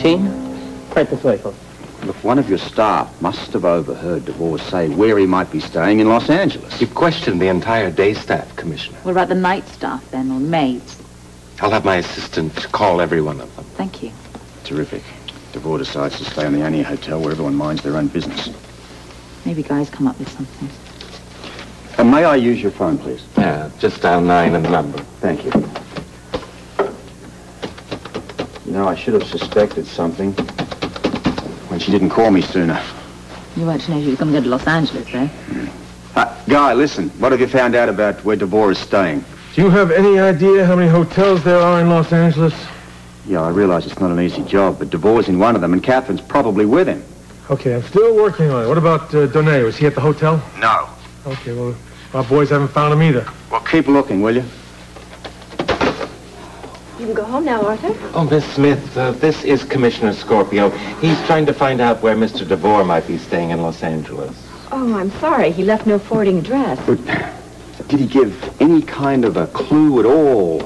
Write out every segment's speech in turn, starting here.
18? Right this way, folks. Look, one of your staff must have overheard DeVore say where he might be staying in Los Angeles. You've questioned the entire day staff, Commissioner. What about the night staff, then, or maids? I'll have my assistant call every one of them. Thank you. Terrific. DeVore decides to stay in the Annie Hotel where everyone minds their own business. Maybe guys come up with something. May I use your phone, please? Yeah, just dial 9 and the number. Thank you. You know, I should have suspected something when she didn't call me sooner. You weren't to know she was going to go to Los Angeles, though. Guy, listen. What have you found out about where DeVore is staying? Do you have any idea how many hotels there are in Los Angeles? Yeah, I realize it's not an easy job, but DeVore's in one of them, and Catherine's probably with him. Okay, I'm still working on it. What about Donet? Was he at the hotel? No. Okay, well, our boys haven't found him either. Well, keep looking, will you? You can go home now, Arthur. Oh, Miss Smith, this is Commissioner Scorpio. He's trying to find out where Mr. DeVore might be staying in Los Angeles. Oh, I'm sorry. He left no forwarding address. But did he give any kind of a clue at all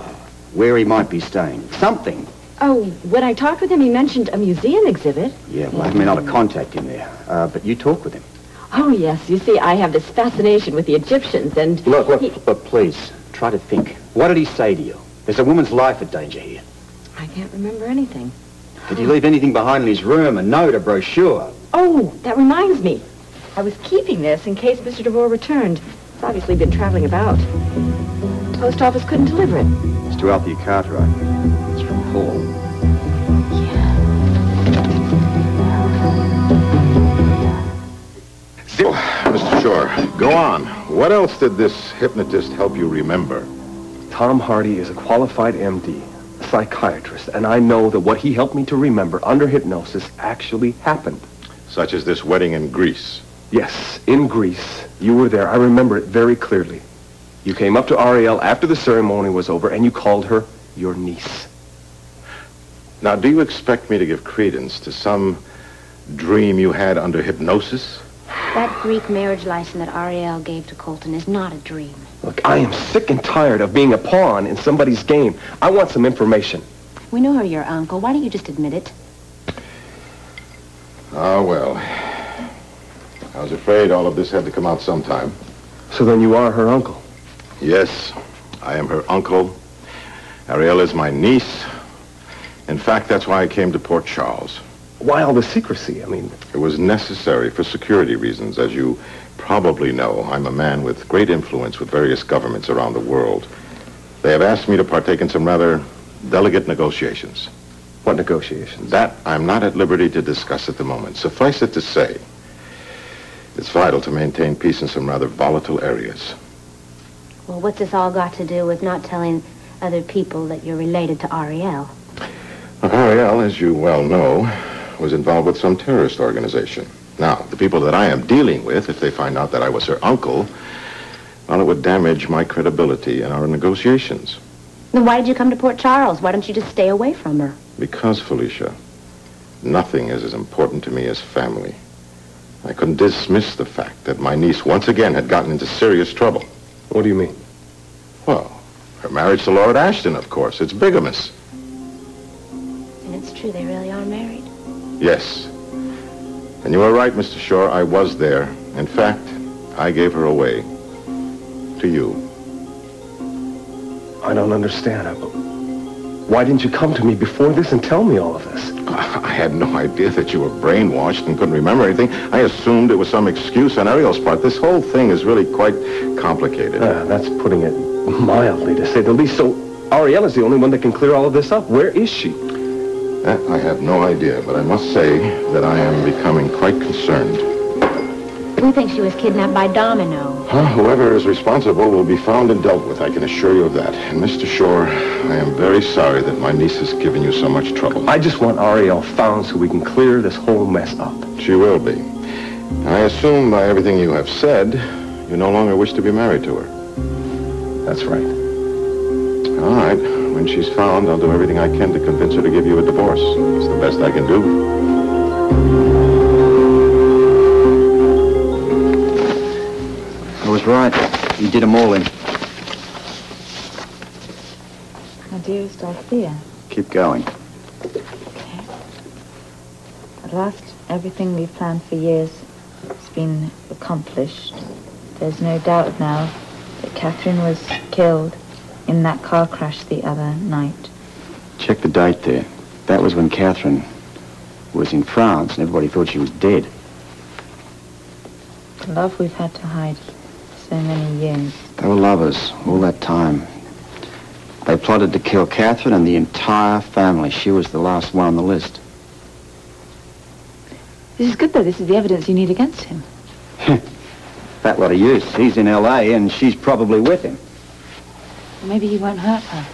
where he might be staying? Something. Oh, when I talked with him, he mentioned a museum exhibit. Yeah, well, I haven't been able to contact him there. But you talked with him. Oh, yes. You see, I have this fascination with the Egyptians, and... Look, please, try to think. What did he say to you? There's a woman's life at danger here. I can't remember anything. Did he leave anything behind in his room? A note, a brochure? Oh, that reminds me. I was keeping this in case Mr. DeVore returned. He's obviously been traveling about. The post office couldn't deliver it. It's to Althea Cartwright. It's from Paul. Mr. Shore, go on. What else did this hypnotist help you remember? Tom Hardy is a qualified MD, a psychiatrist, and I know that what he helped me to remember under hypnosis actually happened. Such as this wedding in Greece. Yes, in Greece. You were there. I remember it very clearly. You came up to Ariel after the ceremony was over, and you called her your niece. Now, do you expect me to give credence to some dream you had under hypnosis? That Greek marriage license that Ariel gave to Colton is not a dream. Look, I am sick and tired of being a pawn in somebody's game. I want some information. We know her, your uncle. Why don't you just admit it? Ah, well. I was afraid all of this had to come out sometime. So then you are her uncle? Yes, I am her uncle. Ariel is my niece. In fact, that's why I came to Port Charles. Why all the secrecy? I mean... It was necessary for security reasons. As you probably know, I'm a man with great influence with various governments around the world. They have asked me to partake in some rather delicate negotiations. What negotiations? That I'm not at liberty to discuss at the moment. Suffice it to say, it's vital to maintain peace in some rather volatile areas. Well, what's this all got to do with not telling other people that you're related to Ariel? Ariel, as you well know, was involved with some terrorist organization. Now, the people that I am dealing with, if they find out that I was her uncle, well, it would damage my credibility in our negotiations. Then why did you come to Port Charles? Why don't you just stay away from her? Because, Felicia, nothing is as important to me as family. I couldn't dismiss the fact that my niece once again had gotten into serious trouble. What do you mean? Well, her marriage to Lord Ashton, of course. It's bigamous. And it's true, they really are married. Yes. And you were right, Mr. Shore. I was there. In fact, I gave her away. To you. I don't understand. Why didn't you come to me before this and tell me all of this? I had no idea that you were brainwashed and couldn't remember anything. I assumed it was some excuse on Ariel's part. This whole thing is really quite complicated. That's putting it mildly, to say the least. So Ariel is the only one that can clear all of this up. Where is she? I have no idea, but I must say that I am becoming quite concerned. We think she was kidnapped by Domino. Whoever is responsible will be found and dealt with, I can assure you of that. And Mr. Shore, I am very sorry that my niece has given you so much trouble. I just want Ariel found so we can clear this whole mess up. She will be. I assume by everything you have said, you no longer wish to be married to her. That's right. All right. When she's found, I'll do everything I can to convince her to give you a divorce. It's the best I can do. I was right. You did them all in. My dearest Althea. Keep going. Okay. last, everything we've planned for years has been accomplished. There's no doubt now that Catherine was killed in that car crash the other night. Check the date there. That was when Catherine was in France and everybody thought she was dead. The love we've had to hide so many years. They were lovers all that time. They plotted to kill Catherine and the entire family. She was the last one on the list. This is good, though. This is the evidence you need against him. Fat lot of use. He's in L.A. and she's probably with him. Maybe he won't hurt her.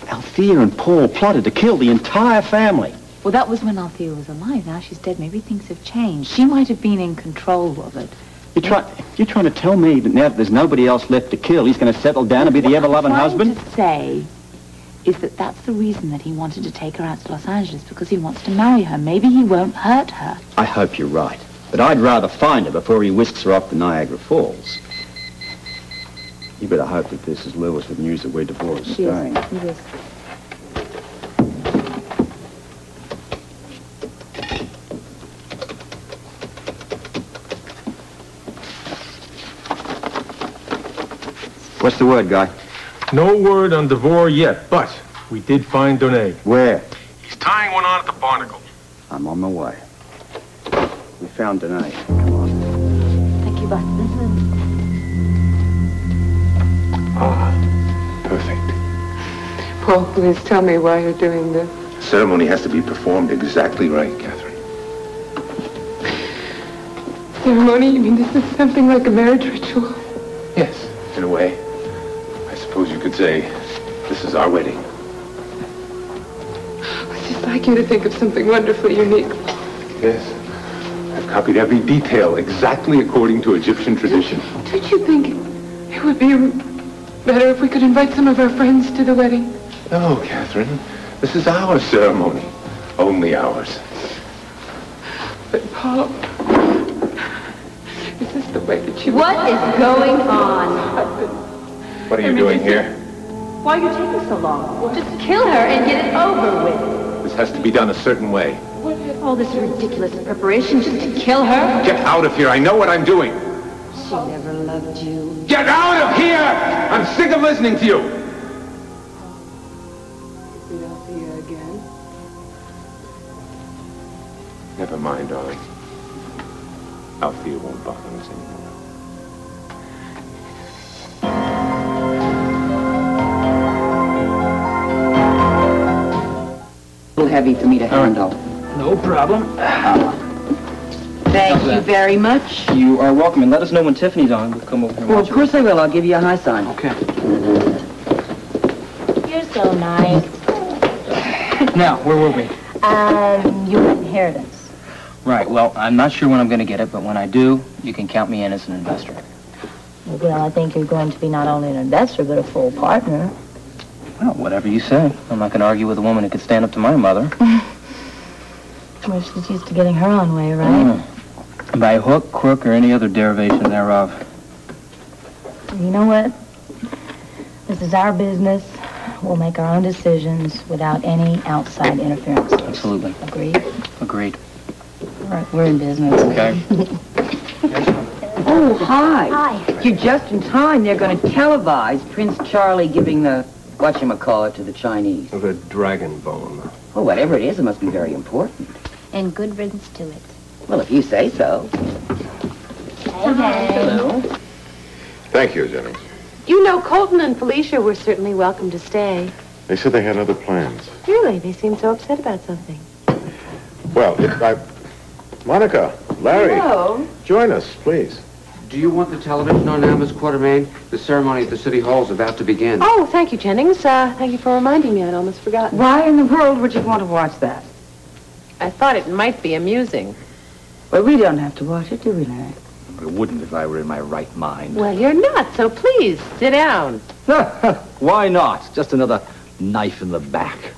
Althea and Paul plotted to kill the entire family. Well, that was when Althea was alive. Now she's dead. Maybe things have changed. She might have been in control of it. You're trying to tell me that now that there's nobody else left to kill, he's going to settle down and be the ever-loving husband? What I'm trying to say is that that's the reason that he wanted to take her out to Los Angeles, because he wants to marry her. Maybe he won't hurt her. I hope you're right. But I'd rather find her before he whisks her off to Niagara Falls. You better hope that this is Lewis with news that we're divorced. She is. He is. What's the word, Guy? No word on DeVore yet, but we did find Donay. Where? He's tying one on at the Barnacle. I'm on my way. We found Donay. Come on. Thank you, Buster. Perfect. Paul, please tell me why you're doing this. The ceremony has to be performed exactly right, Catherine. Ceremony? You mean this is something like a marriage ritual? Yes, in a way. I suppose you could say this is our wedding. I'd just like you to think of something wonderfully unique. Yes. I've copied every detail exactly according to Egyptian tradition. Don't you think it would be better if we could invite some of our friends to the wedding? No, Catherine. This is our ceremony. Only ours. But Paul, is this the way that you... What is going on? What are you doing here? Why are you taking so long? Well, just kill her and get it over with. This has to be done a certain way. All this ridiculous preparation just to kill her? Get out of here. I know what I'm doing. She never loved you. Get out of here! I'm sick of listening to you. See Althea again? Never mind, darling. Althea won't bother us anymore. A little heavy for me to handle. No problem. Thank you very much. You are welcome, and let us know when Tiffany's on. We'll come over and Well, watch of course I will. I'll give you a high sign. Okay. You're so nice. Now, where were we? Your inheritance. Right, well, I'm not sure when I'm going to get it, but when I do, you can count me in as an investor. Well, I think you're going to be not only an investor, but a full partner. Well, whatever you say. I'm not going to argue with a woman who could stand up to my mother. Well, she's used to getting her own way, right? By hook, crook, or any other derivation thereof. You know what? This is our business. We'll make our own decisions without any outside interference. Absolutely. Agreed? Agreed. All right, we're in business. Okay. Oh, hi. Hi. You're just in time. They're going to televise Prince Charlie giving the whatchamacallit to the Chinese. The dragon bone. Well, whatever it is, it must be very important. And good riddance to it. Well, if you say so. Hello. Thank you, gentlemen. You know, Colton and Felicia were certainly welcome to stay. They said they had other plans. Really? They seemed so upset about something. Well, Monica, Larry, Hello. join us, please. Do you want the television on Amherst Quartermain? The ceremony at the City Hall is about to begin. Oh, thank you, Jennings. Thank you for reminding me. I'd almost forgotten. Why in the world would you want to watch that? I thought it might be amusing. Well, we don't have to watch it, do we, Larry? I wouldn't if I were in my right mind. Well, you're not, so please, sit down. Why not? Just another knife in the back.